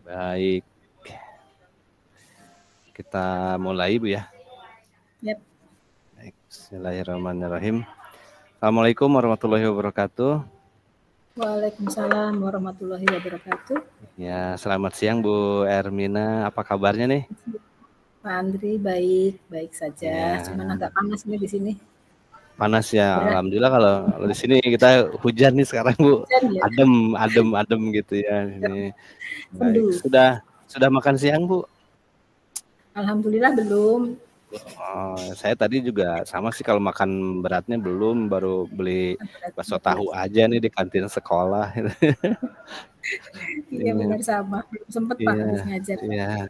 Baik, kita mulai Bu ya. Yep. Baik, bismillahirrahmanirrahim. Assalamualaikum warahmatullahi wabarakatuh. Waalaikumsalam warahmatullahi wabarakatuh. Ya, selamat siang Bu Ermina. Apa kabarnya nih? Pak Andri, baik saja. Ya. Cuman agak panas nih di sini. Panas ya, Berat. alhamdulillah kalau di sini kita hujan nih sekarang Bu. Hujan, ya? Adem gitu ya ini. Baik, Sendu. sudah makan siang Bu? Alhamdulillah belum. Oh, saya tadi juga sama sih, kalau makan beratnya belum, baru beli bakso tahu aja nih di kantin sekolah. Iya benar sama, belum sempat Pak habis ngajar. Iya.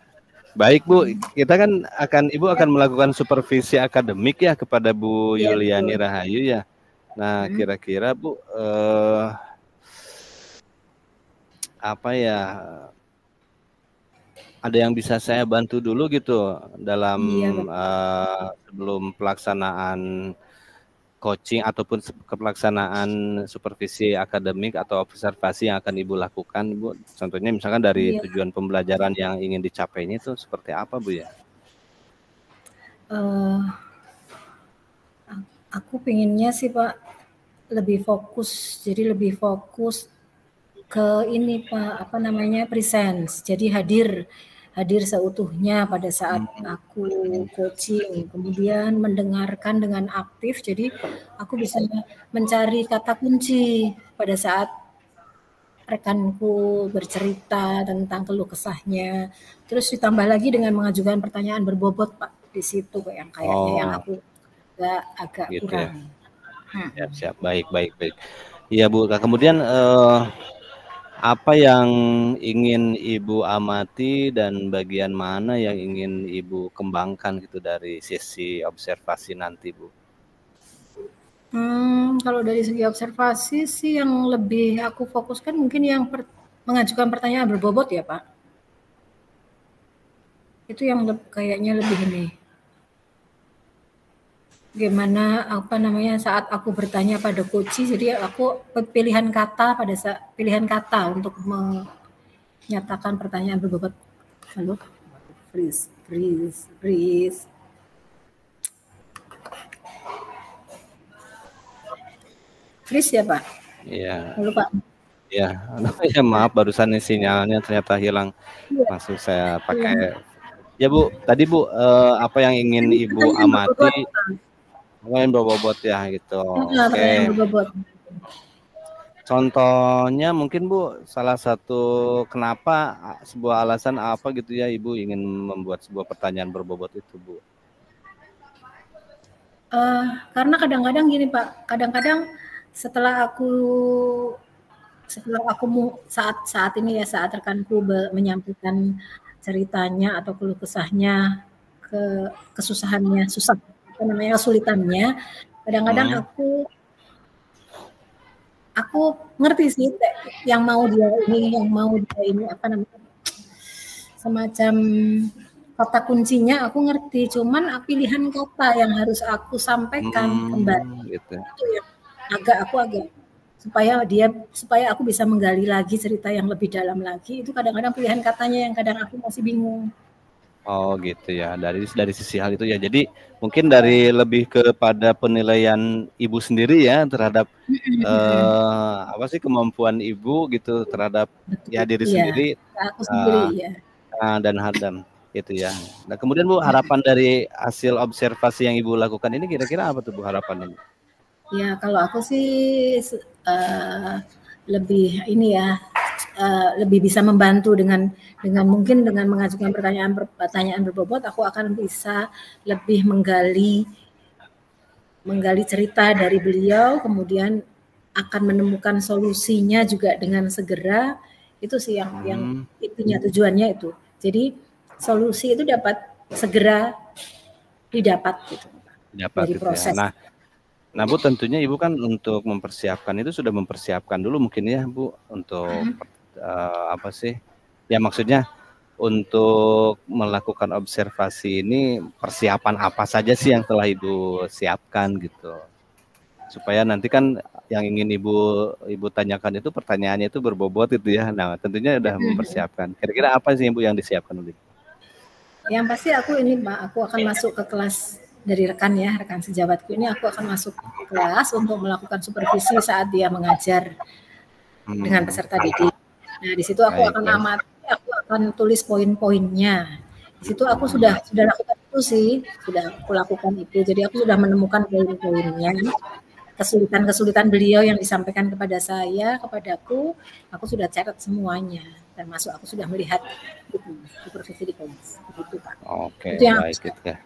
Baik Bu, kita kan Ibu akan melakukan supervisi akademik ya kepada Bu Yuliani Rahayu ya. Nah, kira-kira Bu apa ya? Ada yang bisa saya bantu dulu gitu dalam sebelum pelaksanaan coaching ataupun pelaksanaan supervisi akademik atau observasi yang akan Ibu lakukan, Bu. Contohnya misalkan dari tujuan pembelajaran yang ingin dicapainya itu seperti apa, Bu ya? Aku pinginnya sih Pak lebih fokus, jadi lebih fokus ke ini Pak, apa namanya, presence. Jadi hadir seutuhnya pada saat aku coaching, kemudian mendengarkan dengan aktif, jadi aku bisa mencari kata kunci pada saat rekanku bercerita tentang keluh kesahnya, terus ditambah lagi dengan mengajukan pertanyaan berbobot Pak, di situ yang kayaknya yang aku agak gitu kurang. Ya. Siap, baik. Iya Bu, kemudian apa yang ingin Ibu amati dan bagian mana yang ingin Ibu kembangkan gitu dari sisi observasi nanti, Bu? Kalau dari segi observasi sih yang lebih aku fokuskan mungkin yang mengajukan pertanyaan berbobot ya Pak. Itu yang kayaknya lebih ini. Gimana apa namanya saat aku bertanya pada coach, jadi aku pilihan kata untuk menyatakan pertanyaan berbobot. Halo, freeze. Freeze ya Pak? Iya. Halo Pak. Ya, maaf barusan nih sinyalnya ternyata hilang. Langsung saya pakai. Ya Bu, tadi Bu apa yang ingin Ibu amati? Pertanyaan berbobot ya gitu. Oke. Contohnya mungkin Bu, salah satu kenapa sebuah alasan apa gitu ya Ibu ingin membuat sebuah pertanyaan berbobot itu Bu? Karena kadang-kadang gini Pak, kadang-kadang setelah aku saat ini ya, saat rekanku menyampaikan ceritanya atau keluh kesahnya, kesusahannya, kesulitannya, kadang-kadang aku ngerti sih yang mau dia ini apa namanya, semacam kata kuncinya aku ngerti, cuman pilihan kata yang harus aku sampaikan kembali gitu. Itu yang agak supaya aku bisa menggali lagi cerita yang lebih dalam lagi, itu kadang-kadang pilihan katanya yang kadang aku masih bingung. Oh gitu ya, dari sisi hal itu ya. Jadi mungkin dari lebih kepada penilaian Ibu sendiri ya terhadap apa sih kemampuan Ibu gitu terhadap ya diri sendiri, aku sendiri ya. Dan gitu ya. Nah kemudian Bu, harapan dari hasil observasi yang Ibu lakukan ini kira-kira apa tuh Bu harapannya? Ya kalau aku sih lebih ini ya, lebih bisa membantu dengan mungkin dengan mengajukan pertanyaan berbobot, aku akan bisa lebih menggali cerita dari beliau, kemudian akan menemukan solusinya juga dengan segera. Itu sih yang intinya, tujuannya itu. Jadi solusi itu dapat segera didapat gitu dari proses. Ya. Nah Bu, tentunya Ibu kan untuk mempersiapkan itu sudah mempersiapkan dulu mungkin ya Bu untuk apa sih? Ya maksudnya untuk melakukan observasi ini persiapan apa saja sih yang telah Ibu siapkan gitu? supaya nanti kan yang ingin Ibu tanyakan itu pertanyaannya itu berbobot itu ya. Nah, tentunya udah mempersiapkan. Kira-kira apa sih Ibu yang disiapkan dulu? Yang pasti aku ini Pak, aku akan masuk ke kelas dari rekan ya, rekan sejawatku ini aku akan masuk kelas untuk melakukan supervisi saat dia mengajar dengan peserta didik. Nah, di situ aku akan amati, aku akan tulis poin-poinnya. Di situ aku sudah lakukan itu sih, sudah aku lakukan itu. Jadi aku sudah menemukan poin-poinnya, kesulitan-kesulitan beliau yang disampaikan kepada saya, kepadaku, aku sudah catat semuanya. Termasuk aku sudah melihat supervisi di kelas. Begitu, Pak. Oke, baik gitu ya.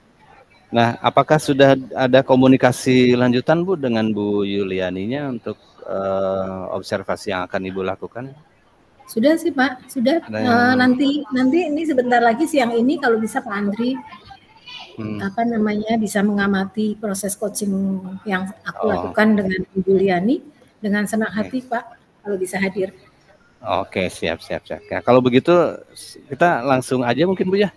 Nah, apakah sudah ada komunikasi lanjutan Bu dengan Bu Yulianinya untuk observasi yang akan Ibu lakukan? Sudah sih Pak, sudah. Nanti ini sebentar lagi siang ini kalau bisa Pak Andri bisa mengamati proses coaching yang aku lakukan dengan Bu Yuliani dengan senang hati Pak kalau bisa hadir. Oke, siap. Ya, kalau begitu kita langsung aja mungkin Bu ya.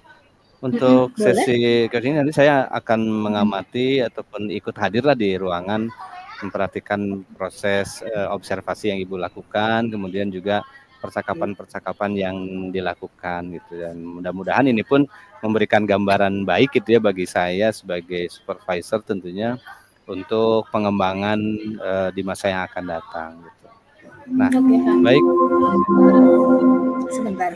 Untuk sesi kali ini nanti saya akan mengamati ataupun ikut hadirlah di ruangan memperhatikan proses observasi yang Ibu lakukan, kemudian juga percakapan-percakapan yang dilakukan gitu, dan mudah-mudahan ini pun memberikan gambaran baik gitu ya bagi saya sebagai supervisor tentunya untuk pengembangan di masa yang akan datang gitu. Nah, baik. Sebentar.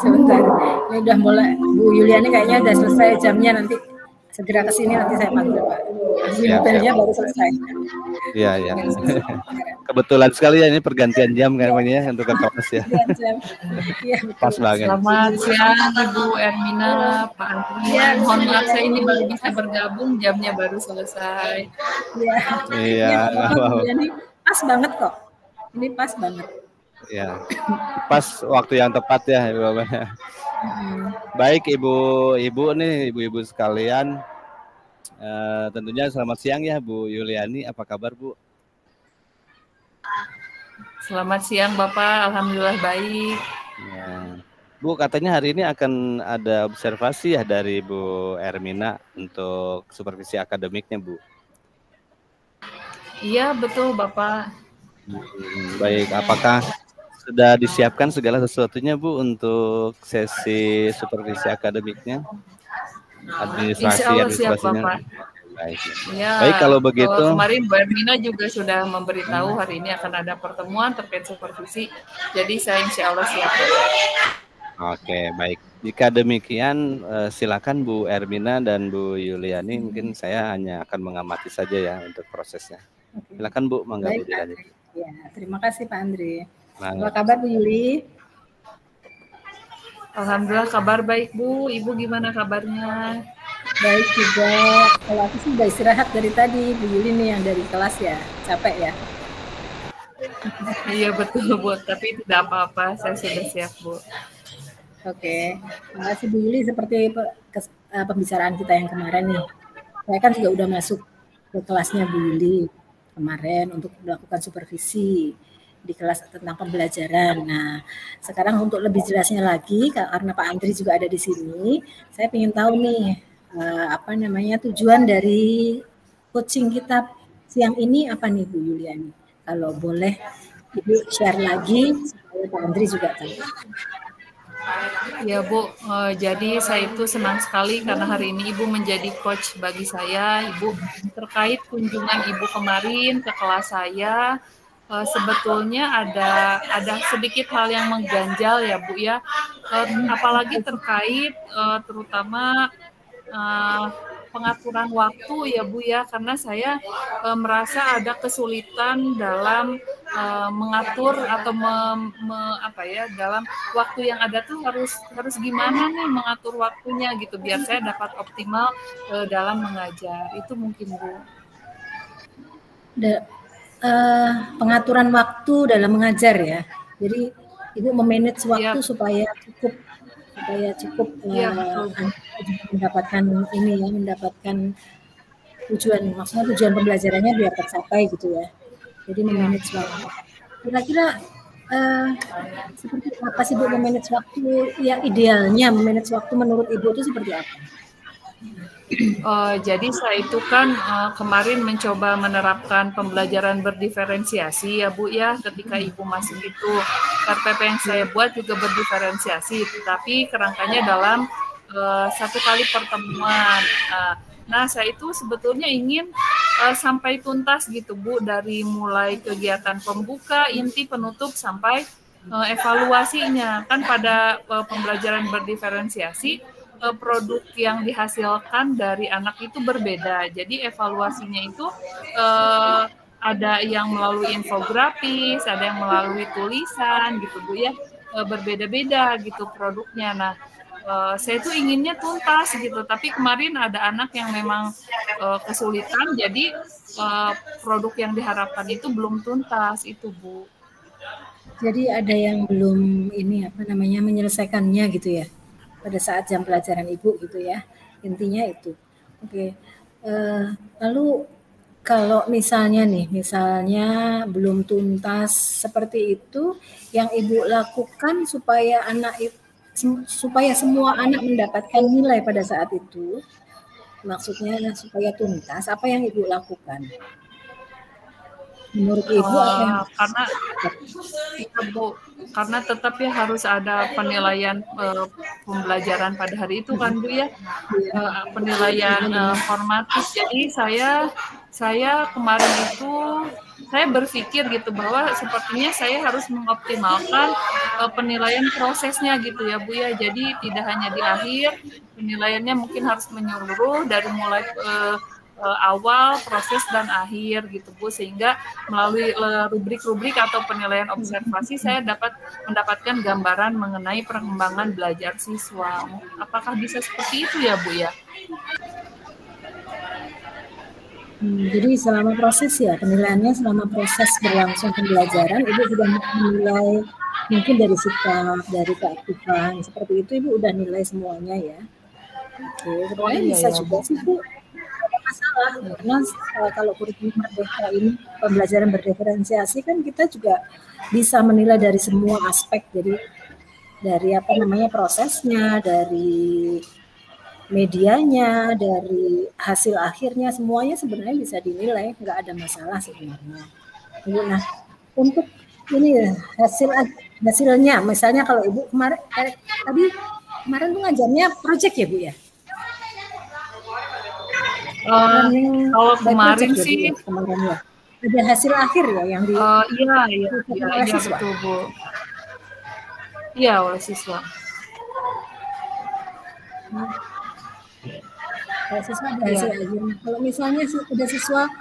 Sebentar. Ini udah mulai. Bu Yuliani kayaknya udah selesai jamnya, nanti segera ke sini nanti saya panggil Pak. Mobilnya baru selesai. Iya. Kebetulan sekali ya ini pergantian jam kayaknya untuk ke kelas ya. Pas banget. Selamat siang Ibu Ermina, Pak Andri. Mohon maaf saya ini baru bisa bergabung, jamnya baru selesai. Iya. Ini pas banget kok. Ini pas banget. Ya, pas waktu yang tepat ya Ibu. Baik ibu-ibu nih, ibu-ibu sekalian, tentunya selamat siang ya Bu Yuliani, apa kabar Bu? Selamat siang Bapak, alhamdulillah baik. Ya. Bu, katanya hari ini akan ada observasi ya dari Bu Ermina untuk supervisi akademiknya Bu. Iya betul Bapak. Baik, apakah sudah disiapkan segala sesuatunya Bu untuk sesi supervisi akademiknya? Administrasi Bapak. Baik. Ya, baik kalau begitu. Kalau kemarin Bu Ermina juga sudah memberitahu hari ini akan ada pertemuan terkait supervisi. Jadi saya insya Allah siap. Oke, baik. Jika demikian silakan Bu Ermina dan Bu Yuliani, mungkin saya hanya akan mengamati saja ya untuk prosesnya. Silakan Bu, mangga Bu dilanjut. Ya, terima kasih Pak Andri. Apa kabar Bu Yuli? Alhamdulillah kabar baik Bu. Ibu gimana kabarnya? Baik juga. Kalau aku sih udah istirahat dari tadi. Bu Yuli nih yang dari kelas ya. Capek ya? Iya betul Bu. Tapi tidak apa-apa. Saya sudah siap Bu. Oke. Terima kasih Bu Yuli. Seperti pembicaraan kita yang kemarin nih. Saya kan juga udah masuk ke kelasnya Bu Yuli kemarin untuk melakukan supervisi di kelas tentang pembelajaran. Nah, sekarang untuk lebih jelasnya lagi, karena Pak Andri juga ada di sini, saya ingin tahu nih, tujuan dari coaching kita siang ini apa nih Bu Yuliani? Kalau boleh Ibu share lagi supaya Pak Andri juga tahu. Ya Bu, jadi saya itu senang sekali karena hari ini Ibu menjadi coach bagi saya. Ibu terkait kunjungan Ibu kemarin ke kelas saya, sebetulnya ada sedikit hal yang mengganjal ya Bu ya, apalagi terkait terutama pengaturan waktu ya Bu ya, karena saya merasa ada kesulitan dalam mengatur atau dalam waktu yang ada tuh harus gimana nih mengatur waktunya gitu biar saya dapat optimal dalam mengajar. Itu mungkin Bu. Pengaturan waktu dalam mengajar ya. Jadi Ibu memanage waktu supaya cukup mendapatkan tujuan, maksudnya tujuan pembelajarannya biar tercapai gitu ya. Jadi memanage waktu. Kira-kira seperti apa sih Bu memanage waktu? Ya idealnya memanage waktu menurut Ibu itu seperti apa? Jadi saya itu kan kemarin mencoba menerapkan pembelajaran berdiferensiasi ya Bu ya, ketika Ibu masuk itu RPP yang saya buat juga berdiferensiasi, tetapi kerangkanya dalam satu kali pertemuan. Nah, saya itu sebetulnya ingin sampai tuntas gitu Bu, dari mulai kegiatan pembuka, inti, penutup sampai evaluasinya. Kan pada pembelajaran berdiferensiasi produk yang dihasilkan dari anak itu berbeda. Jadi evaluasinya itu ada yang melalui infografis, ada yang melalui tulisan gitu Bu ya, berbeda-beda gitu produknya. Nah, saya tuh inginnya tuntas gitu, tapi kemarin ada anak yang memang kesulitan, jadi produk yang diharapkan itu belum tuntas itu Bu. Jadi ada yang belum ini apa namanya menyelesaikannya gitu ya pada saat jam pelajaran Ibu gitu ya, intinya itu. Oke. Lalu kalau misalnya belum tuntas seperti itu, yang Ibu lakukan supaya supaya semua anak mendapatkan nilai pada saat itu, maksudnya supaya tuntas, apa yang Ibu lakukan? Menurut Ibu apa yang karena tetap ya harus ada penilaian pembelajaran pada hari itu kan Bu ya, penilaian formatif. Jadi saya kemarin itu saya berpikir gitu bahwa sepertinya saya harus mengoptimalkan penilaian prosesnya gitu ya Bu ya. Jadi tidak hanya di akhir, penilaiannya mungkin harus menyeluruh dari mulai awal, proses, dan akhir gitu Bu, sehingga melalui rubrik-rubrik atau penilaian observasi saya dapat mendapatkan gambaran mengenai perkembangan belajar siswa. Apakah bisa seperti itu ya Bu ya? Jadi selama proses ya, penilaiannya selama proses berlangsung pembelajaran, Ibu sudah menilai mungkin dari sikap, dari keaktifan, seperti itu Ibu udah nilai semuanya ya. Oke, sebenarnya bisa juga sih Bu. Masalah karena kalau kurikulum merdeka ini pembelajaran berdiferensiasi kan kita juga bisa menilai dari semua aspek, jadi dari apa namanya prosesnya, dari medianya, dari hasil akhirnya, semuanya sebenarnya bisa dinilai, nggak ada masalah sebenarnya. Nah, untuk ini hasilnya, misalnya kalau Ibu kemarin tuh ngajarnya project ya Bu ya? Kalau kemarin sih ya. Ada hasil akhir ya yang di iya betul Bu. Iya, oleh siswa. Kalau siswa ada hasil akhirnya. Kalau misalnya udah siswa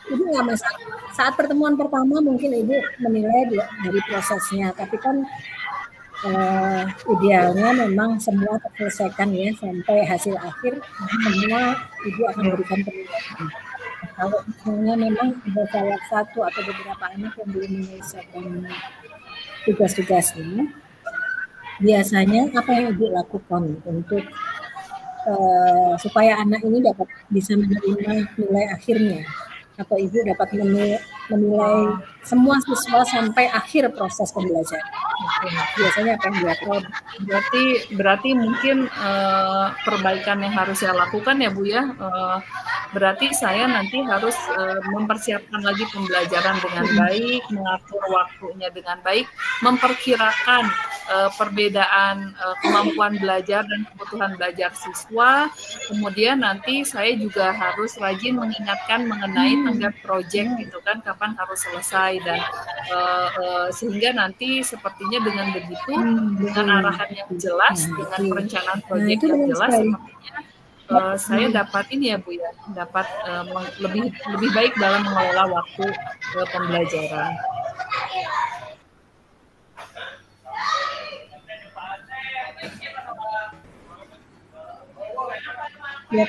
Ibu nggak masalah. Saat pertemuan pertama mungkin Ibu menilai dari prosesnya, tapi kan idealnya memang semua terselesaikan ya sampai hasil akhir, semua Ibu akan berikan penilaian. Kalau misalnya memang ada salah satu atau beberapa anak yang belum menyelesaikan tugas-tugasnya, biasanya apa yang Ibu lakukan untuk supaya anak ini bisa menerima nilai akhirnya? Atau Ibu dapat menilai semua siswa sampai akhir proses pembelajaran? Biasanya apa yang dilakukan? Berarti mungkin perbaikan yang harus saya lakukan ya Bu ya, berarti saya nanti harus mempersiapkan lagi pembelajaran dengan baik, mengatur waktunya dengan baik, memperkirakan perbedaan kemampuan belajar dan kebutuhan belajar siswa. Kemudian nanti saya juga harus rajin mengingatkan mengenai tenggat proyek gitu kan, kapan harus selesai, dan sehingga nanti sepertinya dengan begitu, dengan arahan yang jelas, dengan perencanaan proyek yang jelas, sepertinya saya dapat ini ya Bu ya, dapat lebih baik dalam mengelola waktu pembelajaran. Ya,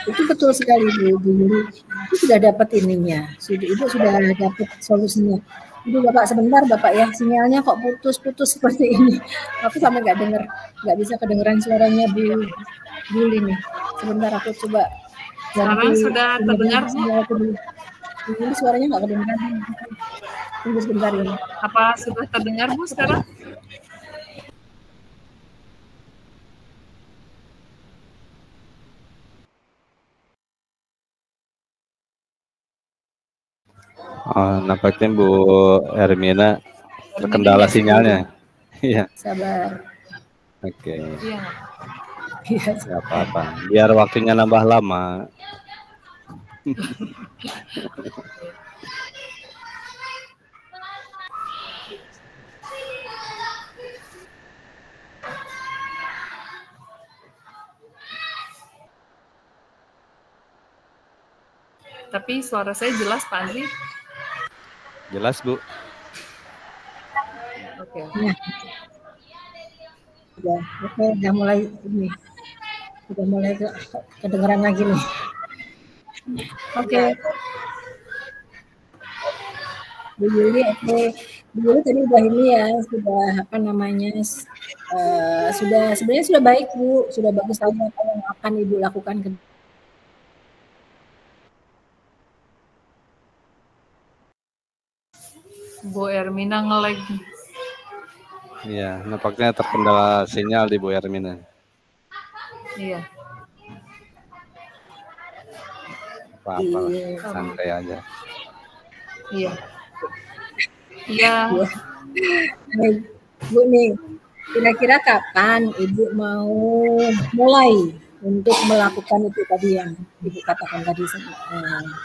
itu betul sekali Bu Yuli. Itu sudah dapat ininya, Ibu sudah dapat solusinya. Ibu Bapak sebentar Bapak ya, sinyalnya kok putus-putus seperti ini. Aku sampai nggak bisa kedengeran suaranya Bu Yuli nih. Sebentar aku coba. Sekarang sudah terdengar Bu? Ini suaranya nggak kedengeran. Tunggu sebentar ini. Apa sudah terdengar Bu sekarang? Oh, nampaknya Bu Hermina terkendala sinyalnya. Iya. Sabar. Oke. Iya. Nggak apa-apa. Biar waktunya nambah lama. Tapi suara saya jelas, Pak Andri? Jelas, Bu. Oke. Ya, oke, udah mulai ini. Udah mulai kedengeran lagi nih. Oke. Bu Yuli, oke. Bu Yuli tadi udah ini ya, sudah apa namanya, sudah sebenarnya sudah baik Bu, sudah bagus sekali apa yang akan Ibu lakukan ke Bu Hermina nge-lag. Iya, nampaknya terkendala sinyal di Bu Hermina. Iya. Apa-apa, santai aja. Iya. Iya. Bu nih, kira-kira kapan Ibu mau mulai untuk melakukan itu tadi yang Ibu katakan tadi,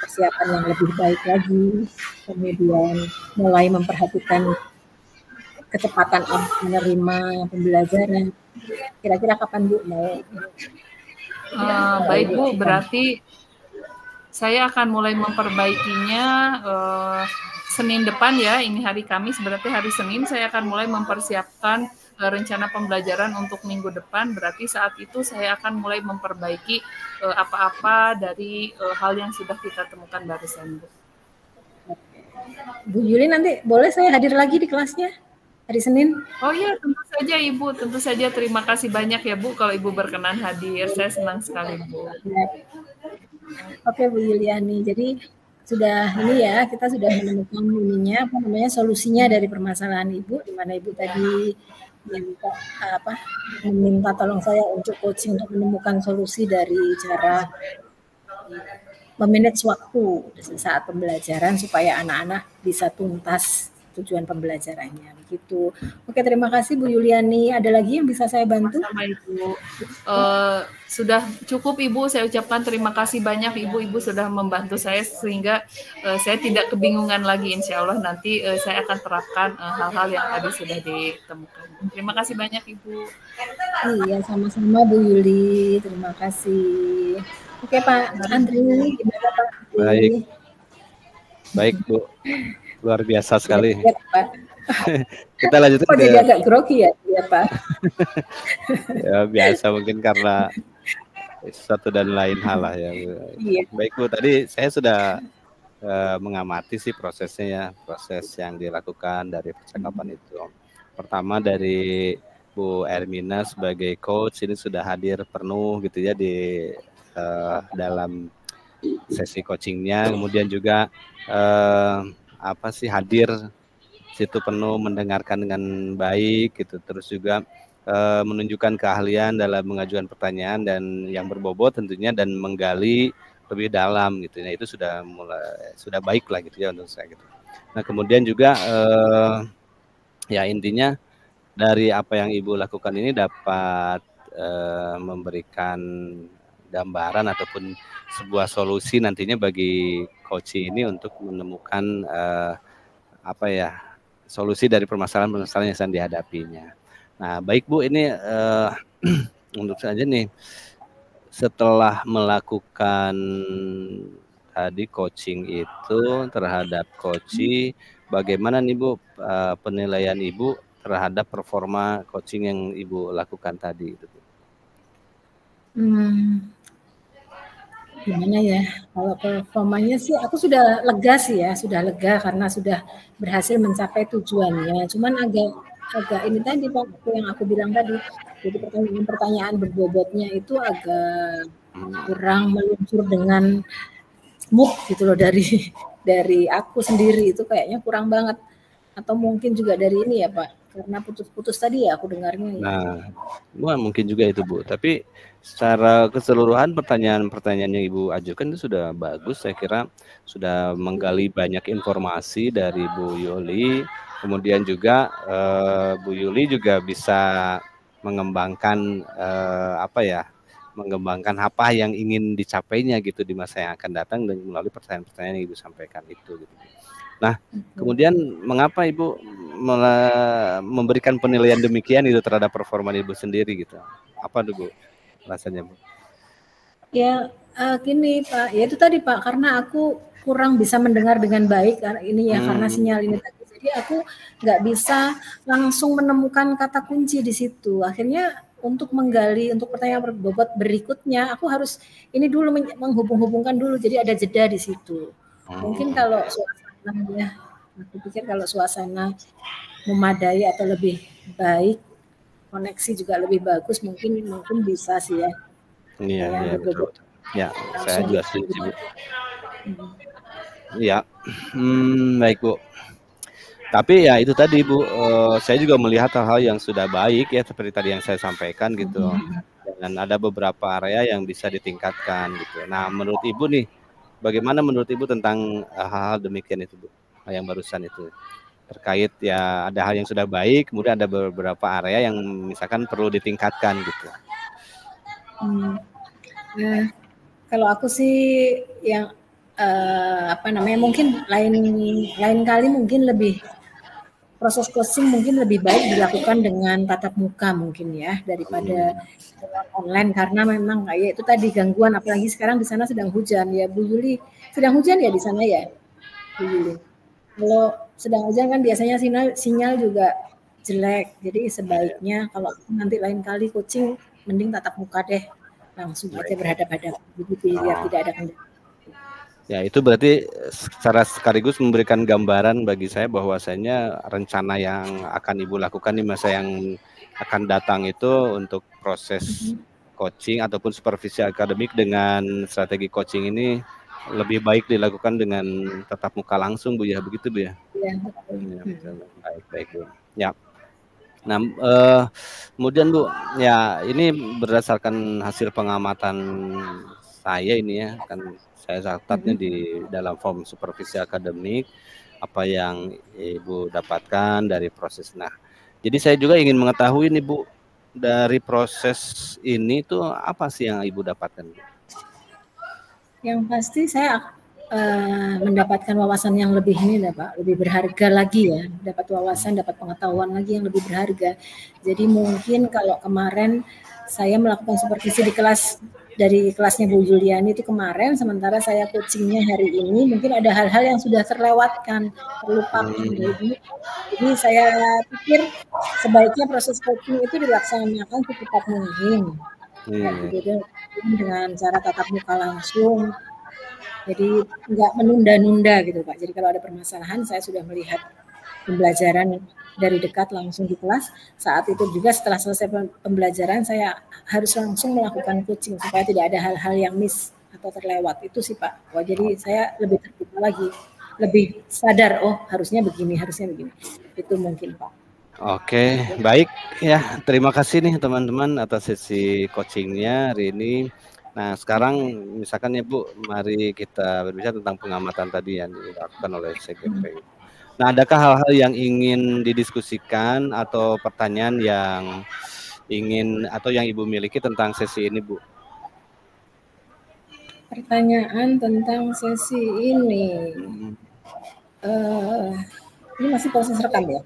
persiapan yang lebih baik lagi, kemudian mulai memperhatikan kecepatan menerima pembelajaran. Kira-kira kapan Bu mau? Baik Bu, berarti saya akan mulai memperbaikinya Senin depan ya, ini hari Kamis, berarti hari Senin saya akan mulai mempersiapkan rencana pembelajaran untuk minggu depan, berarti saat itu saya akan mulai memperbaiki apa-apa dari hal yang sudah kita temukan barusan, Bu. Bu Yuli, nanti boleh saya hadir lagi di kelasnya hari Senin? Oh iya, tentu saja Ibu, tentu saja. Terima kasih banyak ya Bu, kalau Ibu berkenan hadir, saya senang sekali Bu. Oke Bu Yuliani, jadi sudah ini ya, kita sudah menemukan ininya, apa namanya, solusinya dari permasalahan Ibu, di mana Ibu tadi meminta tolong saya untuk coaching untuk menemukan solusi dari cara memanage waktu saat pembelajaran supaya anak-anak bisa tuntas tujuan pembelajarannya begitu. Oke, terima kasih Bu Yuliani. Ada lagi yang bisa saya bantu? Sama Ibu. Sudah cukup Ibu, saya ucapkan terima kasih banyak Ibu sudah membantu saya sehingga saya tidak kebingungan lagi, insya Allah nanti saya akan terapkan hal-hal yang tadi sudah ditemukan. Terima kasih banyak Ibu. Iya, sama-sama Bu Yuli, terima kasih. Oke Pak Andri, gimana Pak? Baik Bu, luar biasa sekali. Ya, Pak. Kita lanjutkan. Kok jadi agak grogi ya Pak? Ya biasa mungkin karena satu dan lain hal lah ya. Iya. Baik Bu, tadi saya sudah mengamati sih prosesnya ya, proses yang dilakukan dari percakapan itu. Pertama dari Bu Hermina sebagai coach ini sudah hadir penuh gitu ya di dalam sesi coachingnya, kemudian juga hadir situ penuh, mendengarkan dengan baik gitu, terus juga menunjukkan keahlian dalam mengajukan pertanyaan dan yang berbobot tentunya dan menggali lebih dalam gitu ya, itu sudah baik lah gitu ya untuk saya gitu. Nah kemudian juga ya intinya dari apa yang Ibu lakukan ini dapat memberikan gambaran ataupun sebuah solusi nantinya bagi coach ini untuk menemukan solusi dari permasalahan-permasalahan yang sedang dihadapinya. Nah, baik Bu, ini untuk saja nih setelah melakukan tadi coaching itu terhadap coaching, bagaimana nih Bu penilaian Ibu terhadap performa coaching yang Ibu lakukan tadi itu? Gimana ya, kalau performanya sih aku sudah lega sih ya, sudah lega karena sudah berhasil mencapai tujuannya. Cuman agak ini tadi Pak, yang aku bilang tadi, jadi pertanyaan berbobotnya itu agak kurang meluncur dengan smooth gitu loh dari aku sendiri, itu kayaknya kurang banget. Atau mungkin juga dari ini ya Pak, karena putus-putus tadi ya aku dengarnya ya. Nah, mungkin juga itu Bu. Tapi secara keseluruhan pertanyaan-pertanyaan yang Ibu ajukan itu sudah bagus. Saya kira sudah menggali banyak informasi dari Bu Yuli. Kemudian juga Bu Yuli juga bisa mengembangkan mengembangkan apa yang ingin dicapainya gitu di masa yang akan datang dan melalui pertanyaan-pertanyaan yang Ibu sampaikan itu gitu. Nah, kemudian mengapa Ibu memberikan penilaian demikian itu terhadap performa Ibu sendiri gitu? Apa dulu rasanya Bu? Ya gini Pak, ya itu tadi Pak, karena aku kurang bisa mendengar dengan baik ini ya karena sinyal ini tadi. Jadi aku nggak bisa langsung menemukan kata kunci di situ. Akhirnya untuk menggali untuk pertanyaan berbobot berikutnya, aku harus ini dulu menghubung-hubungkan dulu. Jadi ada jeda di situ. Mungkin kalau suasananya, aku pikir kalau suasana memadai atau lebih baik, koneksi juga lebih bagus, mungkin bisa sih ya. Iya, betul. Ya, saya juga setuju Bu. Ya, baik Bu. Tapi ya itu tadi Bu, saya juga melihat hal-hal yang sudah baik ya seperti tadi yang saya sampaikan gitu. Dan ada beberapa area yang bisa ditingkatkan gitu. Nah, menurut Ibu nih, bagaimana menurut Ibu tentang hal-hal demikian itu Bu? Yang barusan itu terkait ya ada hal yang sudah baik, kemudian ada beberapa area yang misalkan perlu ditingkatkan gitu. Nah, kalau aku sih yang mungkin lain kali mungkin lebih proses coaching mungkin lebih baik dilakukan dengan tatap muka mungkin ya daripada online karena memang kayak itu tadi gangguan, apalagi sekarang di sana sedang hujan ya Bu Yuli, sedang hujan ya di sana ya Bu Yuli. Kalau sedang hujan kan biasanya sinyal juga jelek, jadi sebaiknya kalau nanti lain kali coaching mending tatap muka deh, langsung aja berhadapan-hadapan biar tidak ada kendala. Ya, itu berarti secara sekaligus memberikan gambaran bagi saya bahwasanya rencana yang akan Ibu lakukan di masa yang akan datang itu untuk proses coaching ataupun supervisi akademik dengan strategi coaching ini lebih baik dilakukan dengan tatap muka langsung Bu ya, begitu Bu ya? Iya, betul. Baik Bu. Ya. Nah, kemudian Bu, ya ini berdasarkan hasil pengamatan saya ini ya, kan saya catatnya di dalam form supervisi akademik apa yang Ibu dapatkan dari proses. Nah, jadi saya juga ingin mengetahui nih Bu, dari proses ini tuh apa sih yang Ibu dapatkan? Yang pasti saya mendapatkan wawasan yang lebih ini lah Pak, lebih berharga lagi ya, dapat wawasan, dapat pengetahuan lagi yang lebih berharga. Jadi mungkin kalau kemarin saya melakukan supervisi di kelas dari kelasnya Bu Juliani itu kemarin, sementara saya coachingnya hari ini, mungkin ada hal-hal yang sudah terlewatkan, terlupakan. Jadi saya pikir sebaiknya proses coaching itu dilaksanakan secepat mungkin. Jadi dengan cara tatap muka langsung. Jadi nggak menunda-nunda gitu Pak. Jadi kalau ada permasalahan saya sudah melihat pembelajaran dari dekat langsung di kelas. Saat itu juga setelah selesai pembelajaran saya harus langsung melakukan coaching supaya tidak ada hal-hal yang miss atau terlewat. Itu sih Pak. Wah, jadi saya lebih terbuka lagi, lebih sadar harusnya begini, harusnya begini. Itu mungkin Pak. Oke, baik ya. Terima kasih nih teman-teman atas sesi coachingnya hari ini. Nah, sekarang misalkan ya Bu, mari kita berbicara tentang pengamatan tadi yang dilakukan oleh CGP. Nah, adakah hal-hal yang ingin didiskusikan atau pertanyaan yang ingin atau yang Ibu miliki tentang sesi ini, Bu? Pertanyaan tentang sesi ini. Ini masih proses rekam ya?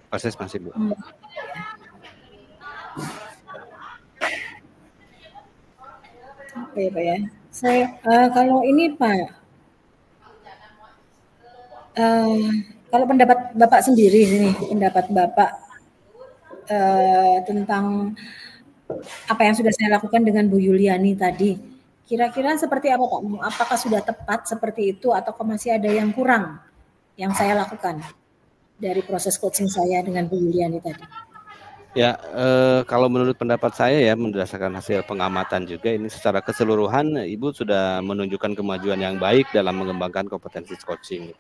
Proses masih Bu. Oke Pak ya. Saya kalau ini Pak, kalau pendapat Bapak sendiri ini, pendapat Bapak tentang apa yang sudah saya lakukan dengan Bu Yuliani tadi, kira-kira seperti apa Pak? Apakah sudah tepat seperti itu atau masih ada yang kurang yang saya lakukan dari proses coaching saya dengan Bu Yuliani tadi? Ya, kalau menurut pendapat saya ya, berdasarkan hasil pengamatan juga ini secara keseluruhan Ibu sudah menunjukkan kemajuan yang baik dalam mengembangkan kompetensi coaching.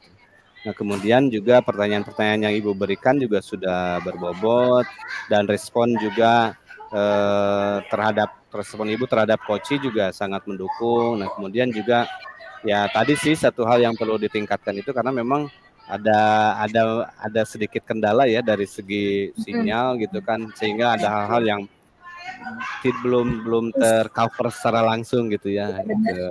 Nah, kemudian juga pertanyaan-pertanyaan yang Ibu berikan juga sudah berbobot dan respon juga terhadap respon Ibu terhadap Koci juga sangat mendukung. Nah, kemudian juga ya tadi sih satu hal yang perlu ditingkatkan itu karena memang ada sedikit kendala ya dari segi sinyal gitu kan, sehingga ada hal-hal yang belum tercover secara langsung gitu ya. Gitu.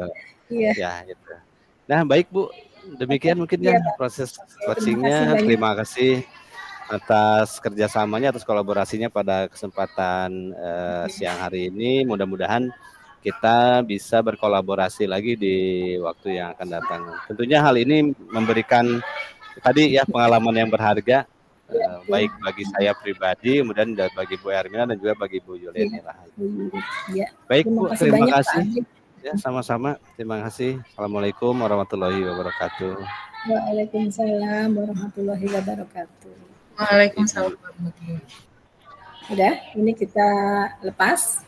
Iya. Ya, gitu. Nah, baik Bu, demikian mungkin ya proses coachingnya. Terima kasih atas kerjasamanya, atas kolaborasinya pada kesempatan siang hari ini. Mudah-mudahan kita bisa berkolaborasi lagi di waktu yang akan datang. Tentunya hal ini memberikan tadi ya pengalaman yang berharga, baik bagi saya pribadi, kemudian bagi Bu Hermina dan juga bagi Bu Yuleni lah. Baik Bu, terima kasih. Ya, sama-sama. Terima kasih. Assalamualaikum warahmatullahi wabarakatuh. Waalaikumsalam warahmatullahi wabarakatuh. Waalaikumsalam warahmatullahi wabarakatuh. Udah, ini kita lepas.